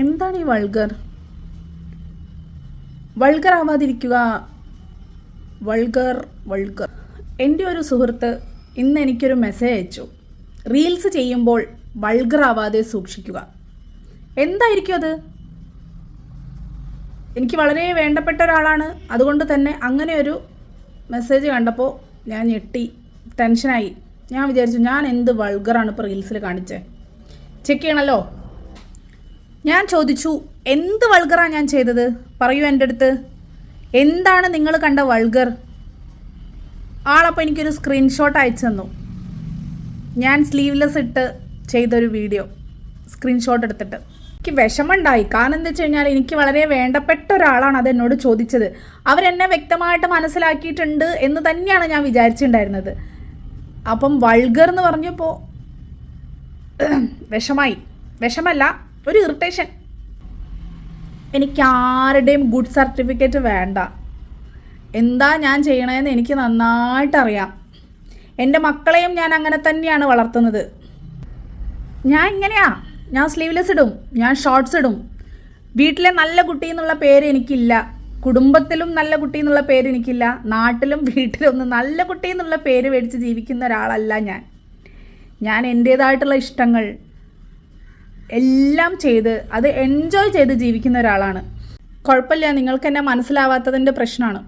എന്താണ് ഈ vulgar? Vulgar ആവാതിരിക്കുക. Vulgar vulgar. എൻ്റെ ഒരു സുഹൃത്ത് ഇന്ന് എനിക്കൊരു മെസ്സേജ് അയച്ചു. റീൽസ് ചെയ്യുമ്പോൾ വൾഗർ ആവാതെ സൂക്ഷിക്കുക. എന്തായിരിക്കും അത്? എനിക്ക് വളരെ വേണ്ടപ്പെട്ട ഒരാളാണ്. അതുകൊണ്ട് തന്നെ അങ്ങനെ ഒരു മെസ്സേജ് കണ്ടപ്പോൾ ഞാൻ ഞെട്ടി, ടെൻഷനായി. ഞാൻ വിചാരിച്ചു, ഞാൻ എന്ത് വൾഗറാണ് ഇപ്പോൾ റീൽസിൽ കാണിച്ചത്? ചെക്ക് ചെയ്യണമല്ലോ. ഞാൻ ചോദിച്ചു, എന്ത് വൾഗറാണ് ഞാൻ ചെയ്തത്? പറയൂ എൻ്റെ അടുത്ത്. എന്താണ് നിങ്ങൾ കണ്ട വൾഗർ? ആളപ്പോൾ എനിക്കൊരു സ്ക്രീൻഷോട്ട് അയച്ചു തന്നു. ഞാൻ സ്ലീവ്ലെസ് ഇട്ട് ചെയ്തൊരു വീഡിയോ സ്ക്രീൻഷോട്ട് എടുത്തിട്ട് എനിക്ക് വിഷമമുണ്ടായി. കാരണം എന്താ വെച്ച് കഴിഞ്ഞാൽ എനിക്ക് വളരെ വേണ്ടപ്പെട്ട ഒരാളാണ് അത് എന്നോട് ചോദിച്ചത്. അവരെന്നെ വ്യക്തമായിട്ട് മനസ്സിലാക്കിയിട്ടുണ്ട് എന്ന് തന്നെയാണ് ഞാൻ വിചാരിച്ചിട്ടുണ്ടായിരുന്നത്. അപ്പം വൾഗർ എന്ന് പറഞ്ഞപ്പോൾ വിഷമായി. വിഷമല്ല, ഒരു ഇറിറ്റേഷൻ. എനിക്ക് ആരുടെയും ഗുഡ് സർട്ടിഫിക്കറ്റ് വേണ്ട. എന്താ ഞാൻ ചെയ്യണതെന്ന് എനിക്ക് നന്നായിട്ടറിയാം. എൻ്റെ മക്കളെയും ഞാൻ അങ്ങനെ തന്നെയാണ് വളർത്തുന്നത്. ഞാൻ ഇങ്ങനെയാ. ഞാൻ സ്ലീവ്ലെസ് ഇടും, ഞാൻ ഷോർട്ട്സ് ഇടും. വീട്ടിലെ നല്ല കുട്ടി എന്നുള്ള പേര് എനിക്കില്ല. കുടുംബത്തിലും നല്ല കുട്ടി എന്നുള്ള പേര് എനിക്കില്ല. നാട്ടിലും വീട്ടിലൊന്നും നല്ല കുട്ടി എന്നുള്ള പേര് മേടിച്ച് ജീവിക്കുന്ന ഒരാളല്ല ഞാൻ എൻ്റേതായിട്ടുള്ള ഇഷ്ടങ്ങൾ എല്ലാം ചെയ്ത് അത് എൻജോയ് ചെയ്ത് ജീവിക്കുന്ന ഒരാളാണ്. കുഴപ്പമില്ല, നിങ്ങൾക്ക് എന്നെ മനസ്സിലാവാത്തതിൻ്റെ പ്രശ്നമാണ്.